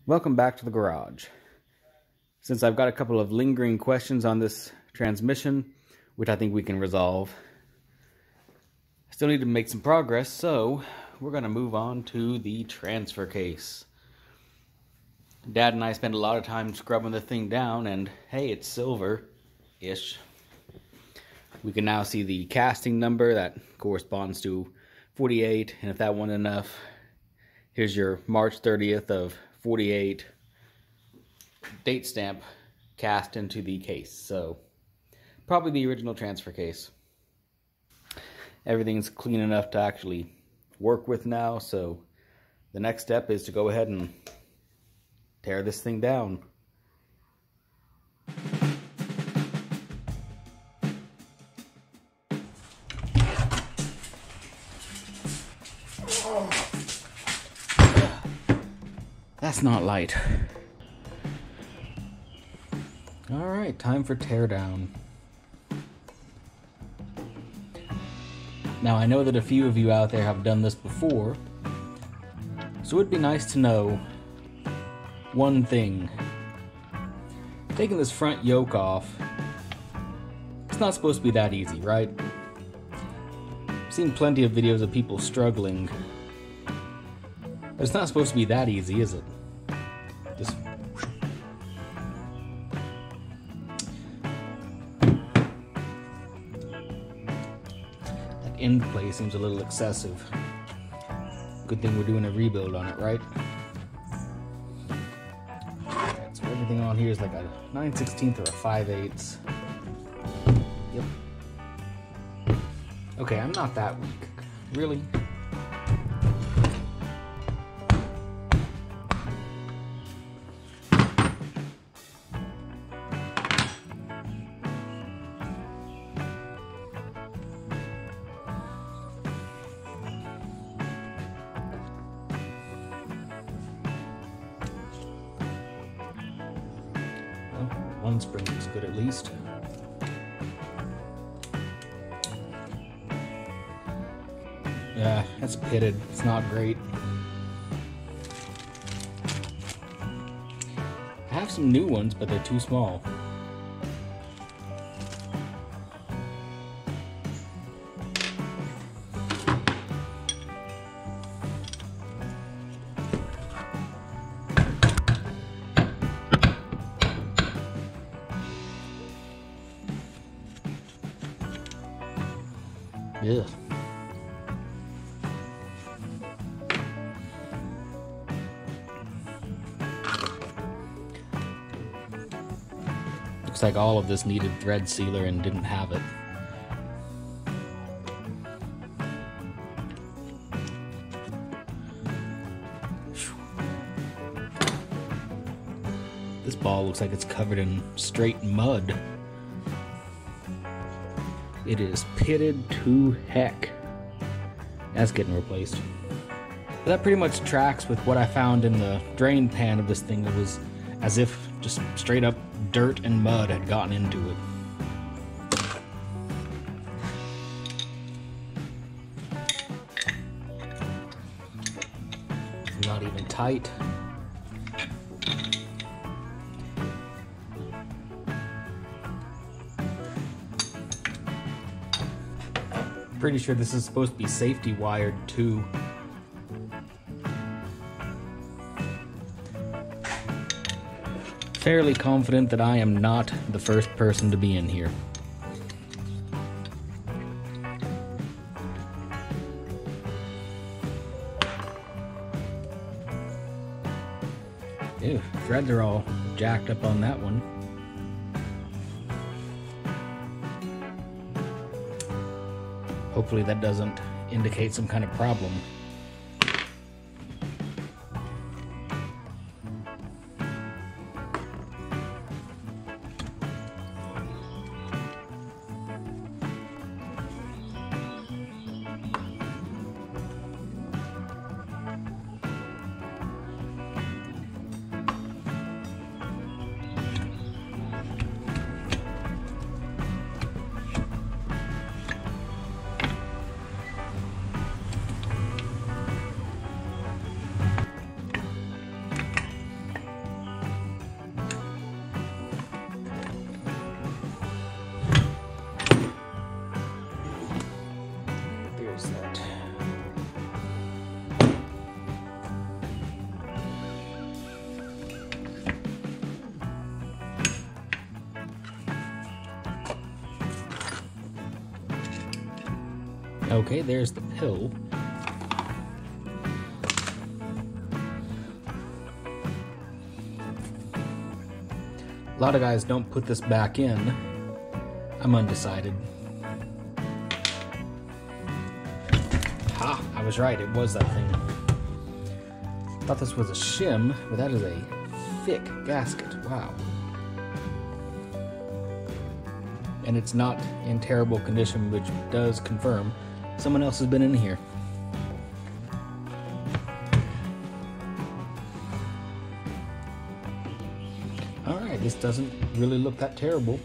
Welcome back to the garage. Since I've got a couple of lingering questions on this transmission, which I think we can resolve, I still need to make some progress, so we're going to move on to the transfer case. Dad and I spent a lot of time scrubbing the thing down, and hey, it's silver-ish. We can now see the casting number that corresponds to 48, and if that wasn't enough, here's your March 30th of 48 date stamp cast into the case. So probably the original transfer case. Everything's clean enough to actually work with now, so the next step is to go ahead and tear this thing down. That's not light. Alright, time for teardown. Now I know that a few of you out there have done this before, so it'd be nice to know one thing. Taking this front yoke off, it's not supposed to be that easy, right? I've seen plenty of videos of people struggling, but it's not supposed to be that easy, is it? Just that end play seems a little excessive. Good thing we're doing a rebuild on it, right? So everything on here is like a 9/16 or a 5/8. Yep. Okay, I'm not that weak. Really? One spring looks good at least. Yeah, that's pitted. It's not great. I have some new ones, but they're too small. Yeah. Looks like all of this needed thread sealer and didn't have it. This ball looks like it's covered in straight mud. It is pitted to heck. That's getting replaced. But that pretty much tracks with what I found in the drain pan of this thing. It was as if just straight up dirt and mud had gotten into it. It's not even tight. Pretty sure this is supposed to be safety wired too. Fairly confident that I am not the first person to be in here. Ew, threads are all jacked up on that one. Hopefully that doesn't indicate some kind of problem. Okay, there's the pill. A lot of guys don't put this back in. I'm undecided. Ha! I was right, it was that thing. Thought this was a shim, but that is a thick gasket. Wow. And it's not in terrible condition, which does confirm someone else has been in here. Alright, this doesn't really look that terrible.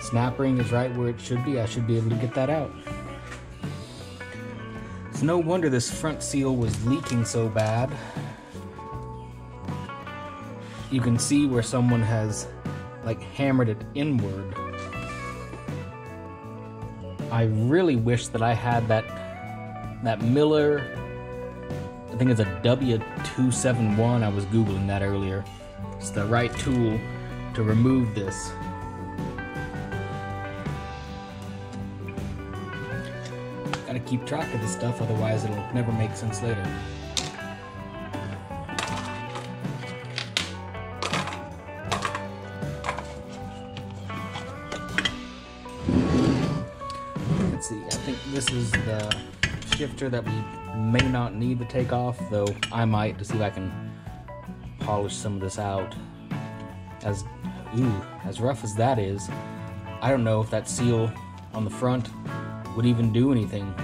Snap ring is right where it should be. I should be able to get that out. It's no wonder this front seal was leaking so bad. You can see where someone has like hammered it inward. I really wish that I had that Miller, I think it's a W271, I was Googling that earlier. It's the right tool to remove this. Gotta keep track of this stuff, otherwise it'll never make sense later. Let's see, I think this is the shifter that we may not need to take off, though I might, to see if I can polish some of this out. As rough as that is, I don't know if that seal on the front would even do anything.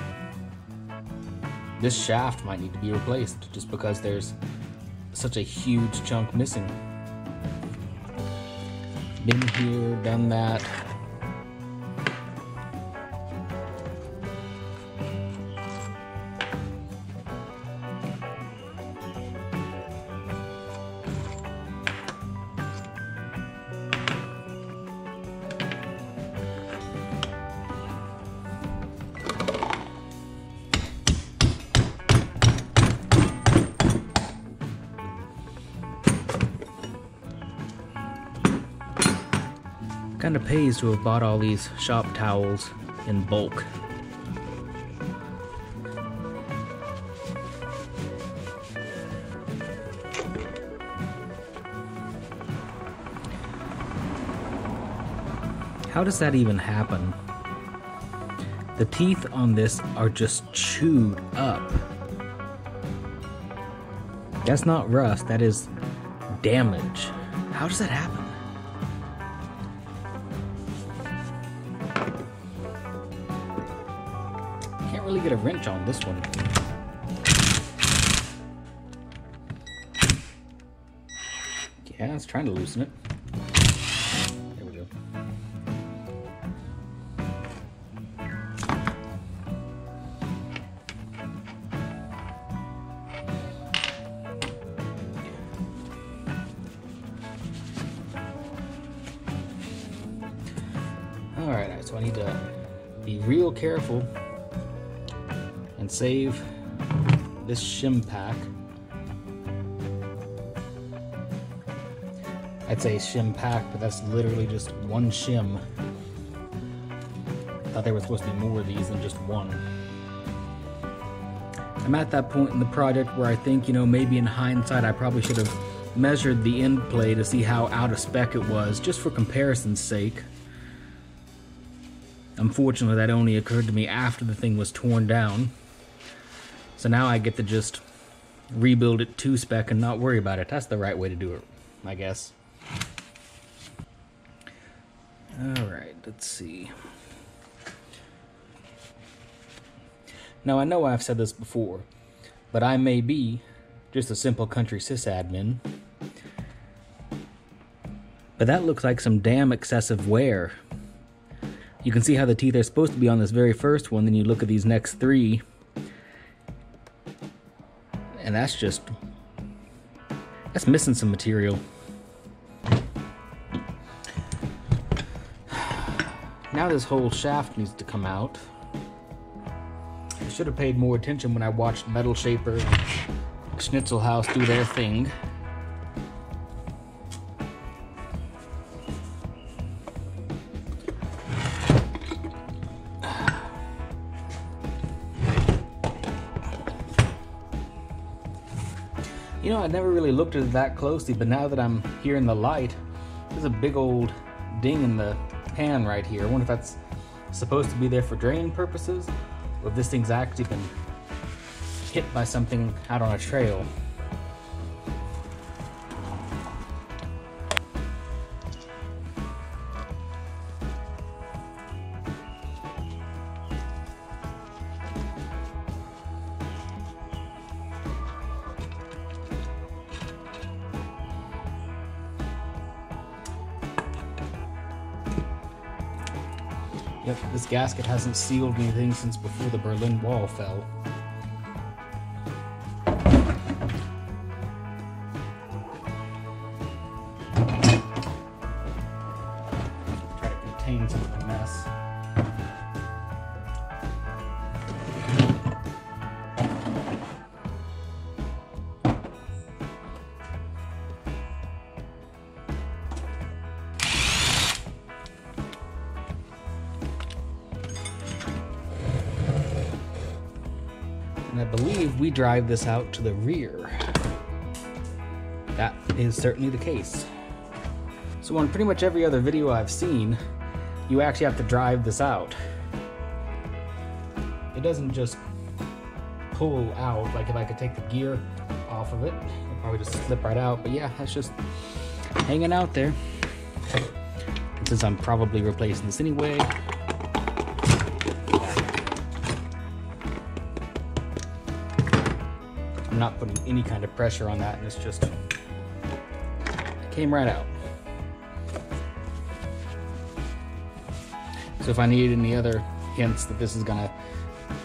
This shaft might need to be replaced just because there's such a huge chunk missing. Been here, done that. Kind of pays to have bought all these shop towels in bulk. How does that even happen? The teeth on this are just chewed up. That's not rust, that is damage. How does that happen? Can't really get a wrench on this one. Yeah, it's trying to loosen it. There we go. Alright, so I need to be real careful and save this shim pack. I'd say shim pack, but that's literally just one shim. I thought there were supposed to be more of these than just one. I'm at that point in the project where I think, maybe in hindsight I probably should have measured the end play to see how out of spec it was, just for comparison's sake. Unfortunately, that only occurred to me after the thing was torn down. So now I get to just rebuild it to spec and not worry about it. That's the right way to do it, I guess. Alright, let's see. Now I know I've said this before, but I may be just a simple country sysadmin. But that looks like some damn excessive wear. You can see how the teeth are supposed to be on this very first one, then you look at these next three, and that's missing some material. Now this whole shaft needs to come out. I should have paid more attention when I watched Metal Shaper and Schnitzelhaus do their thing. I never really looked at it that closely, but now that I'm here in the light, there's a big old ding in the pan right here. I wonder if that's supposed to be there for drain purposes, or if this thing's actually been hit by something out on a trail. Yep, this gasket hasn't sealed anything since before the Berlin Wall fell. Try to contain some of the mess. And I believe we drive this out to the rear. That is certainly the case. So on pretty much every other video I've seen, you actually have to drive this out. It doesn't just pull out. Like if I could take the gear off of it, it'd probably just slip right out. But yeah, that's just hanging out there. And since I'm probably replacing this anyway, I'm not putting any kind of pressure on that, and it's just, it came right out. So if I need any other hints that this is gonna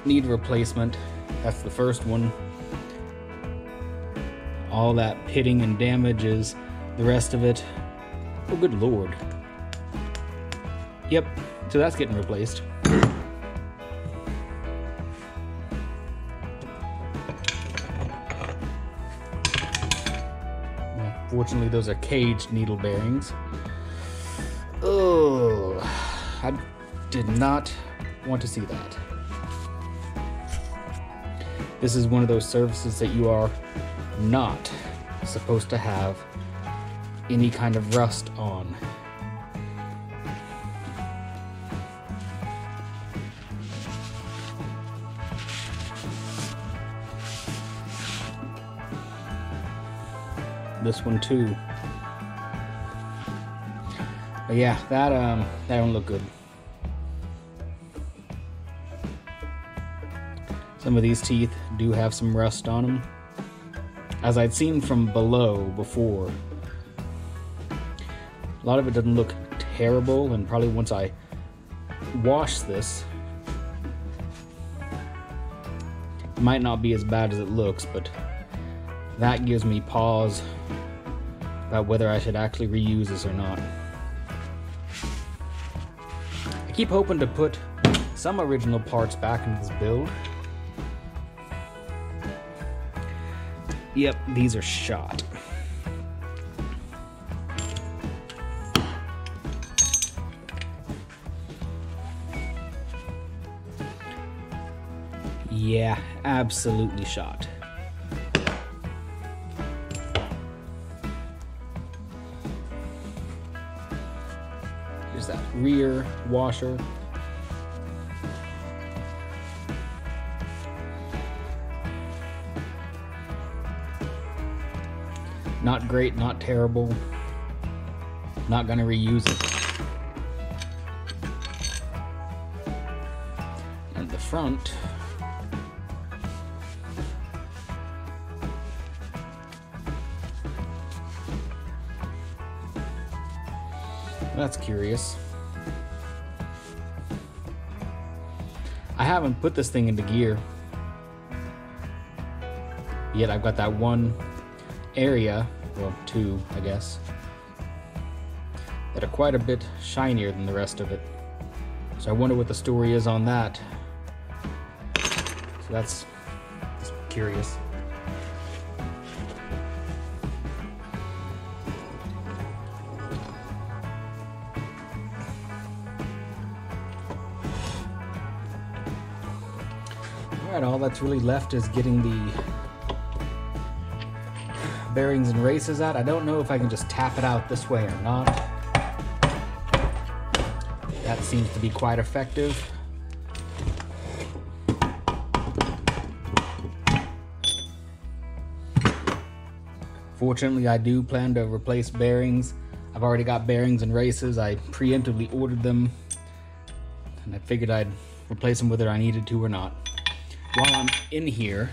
need replacement, that's the first one. All that pitting and damage is the rest of it. Oh, good Lord. Yep, so that's getting replaced. Fortunately, those are caged needle bearings. Oh, I did not want to see that. This is one of those surfaces that you are not supposed to have any kind of rust on. This one too. But yeah, that don't look good. Some of these teeth do have some rust on them, as I'd seen from below before. A lot of it doesn't look terrible, and probably once I wash this, it might not be as bad as it looks, but that gives me pause about whether I should actually reuse this or not. I keep hoping to put some original parts back into this build. Yep, these are shot. Yeah, absolutely shot. Here's that rear washer. Not great, not terrible. Not gonna reuse it. And the front. That's curious. I haven't put this thing into gear yet. I've got that one area, well, two, I guess, that are quite a bit shinier than the rest of it. So I wonder what the story is on that. So that's curious. Alright, all that's really left is getting the bearings and races at. I don't know if I can just tap it out this way or not. That seems to be quite effective. Fortunately, I do plan to replace bearings. I've already got bearings and races. I preemptively ordered them, and I figured I'd replace them whether I needed to or not. While I'm in here,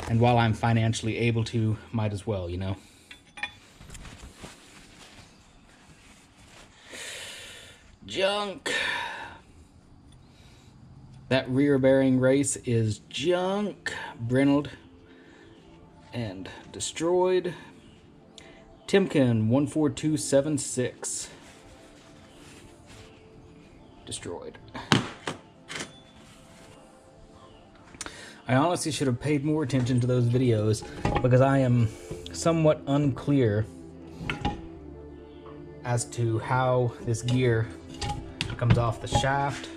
and while I'm financially able to, might as well, you know. Junk. That rear bearing race is junk. Brindled and destroyed. Timken 14276. Destroyed. I honestly should have paid more attention to those videos because I am somewhat unclear as to how this gear comes off the shaft.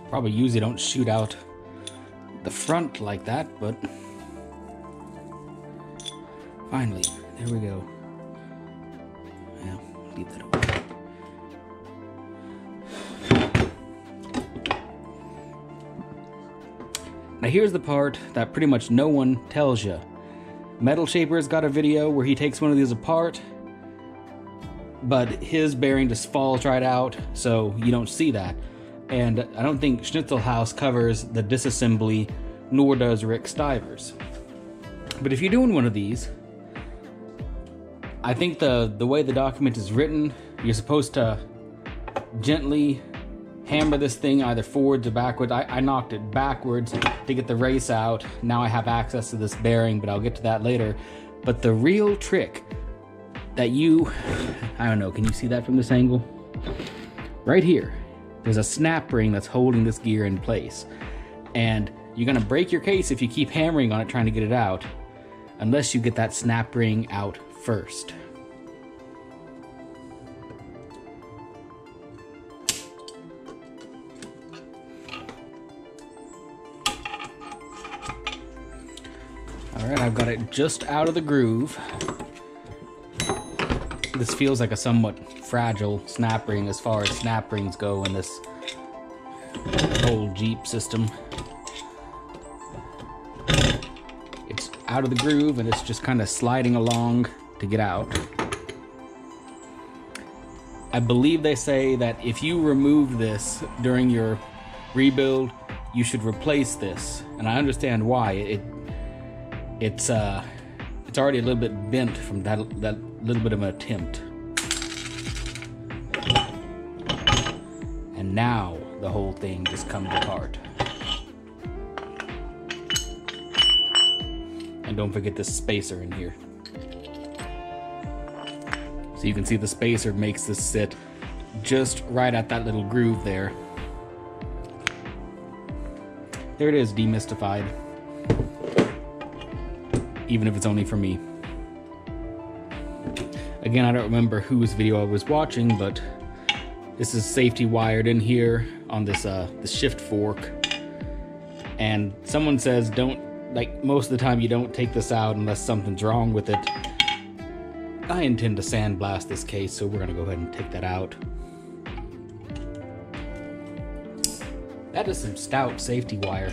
Probably usually don't shoot out the front like that, but finally, there we go. Yeah, leave that open. Now here's the part that pretty much no one tells you. Metal Shaper's got a video where he takes one of these apart, but his bearing just falls right out, so you don't see that. And I don't think Schnitzelhaus covers the disassembly, nor does Rick Stivers. But if you're doing one of these, I think the way the document is written, you're supposed to gently hammer this thing either forwards or backwards. I knocked it backwards to get the race out. Now I have access to this bearing, but I'll get to that later. But the real trick that I don't know, can you see that from this angle? Right here. There's a snap ring that's holding this gear in place. And you're gonna break your case if you keep hammering on it trying to get it out, unless you get that snap ring out first. Alright, I've got it just out of the groove. This feels like a somewhat fragile snap ring as far as snap rings go in this whole Jeep system. It's out of the groove and it's just kind of sliding along to get out. I believe they say that if you remove this during your rebuild, you should replace this, and I understand why. It's already a little bit bent from that little bit of an attempt. And now the whole thing just comes apart. And don't forget this spacer in here. So you can see the spacer makes this sit just right at that little groove there. There it is, demystified. Even if it's only for me. Again, I don't remember whose video I was watching, but this is safety wired in here on this the shift fork. And someone says most of the time you don't take this out unless something's wrong with it. I intend to sandblast this case, so we're gonna go ahead and take that out. That is some stout safety wire.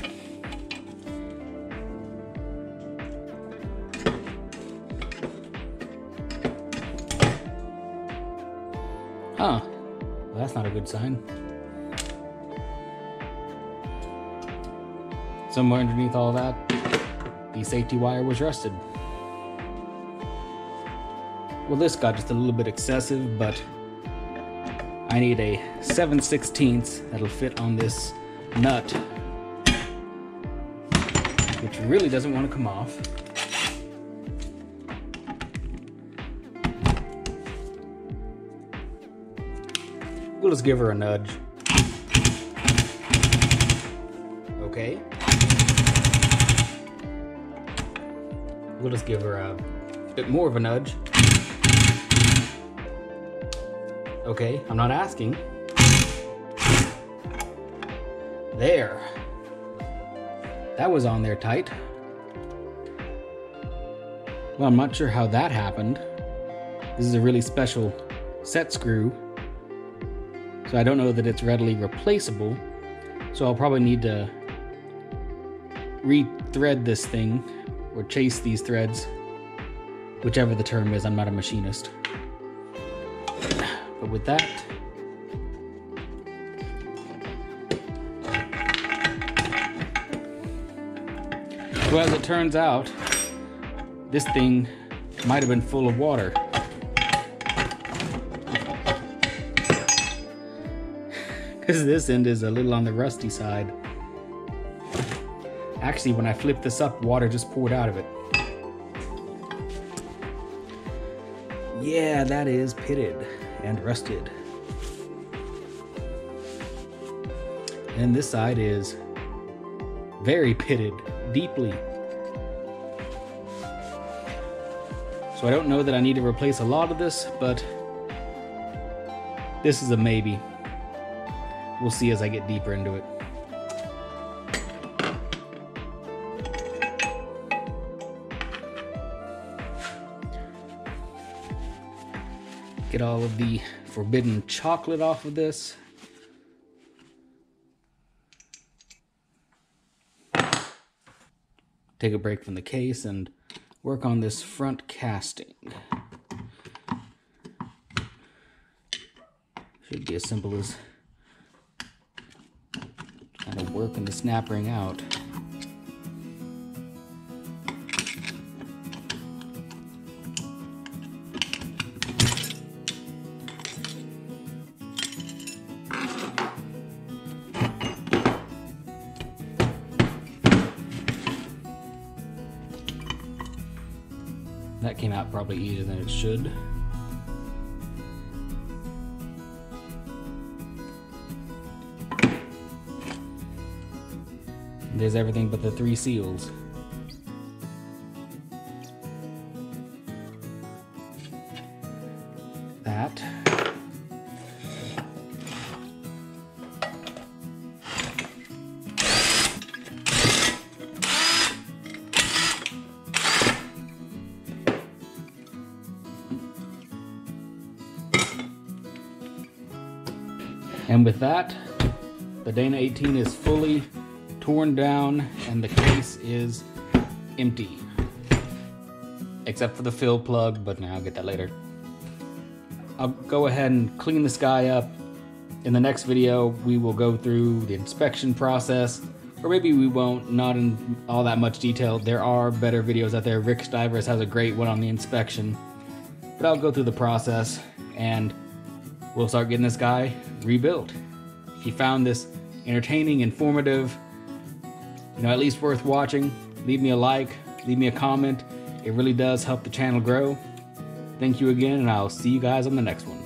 Huh. Well, that's not a good sign. Somewhere underneath all that, the safety wire was rusted. Well, this got just a little bit excessive, but I need a 7/16 that'll fit on this nut, which really doesn't want to come off. We'll just give her a nudge. Okay. We'll just give her a bit more of a nudge. Okay, I'm not asking. There. That was on there tight. Well, I'm not sure how that happened. This is a really special set screw, so I don't know that it's readily replaceable. So I'll probably need to re-thread this thing, or chase these threads, whichever the term is. I'm not a machinist. But with that, so as it turns out, this thing might have been full of water. Because this end is a little on the rusty side. Actually, when I flipped this up, water just poured out of it. Yeah, that is pitted and rusted. And this side is very pitted, deeply. So I don't know that I need to replace a lot of this, but this is a maybe. We'll see as I get deeper into it. Get all of the forbidden chocolate off of this. Take a break from the case and work on this front casting. Should be as simple as kind of working the snap ring out. That came out probably easier than it should. There's everything but the 3 seals. That. And with that, the Dana 18 is fully torn down and the case is empty. Except for the fill plug, but I'll get that later. I'll go ahead and clean this guy up. In the next video, we will go through the inspection process, or maybe we won't, not in all that much detail. There are better videos out there. Rick Stivers has a great one on the inspection. But I'll go through the process and we'll start getting this guy rebuilt. If you found this entertaining, informative, at least worth watching, leave me a like, leave me a comment. It really does help the channel grow. Thank you again, and I'll see you guys on the next one.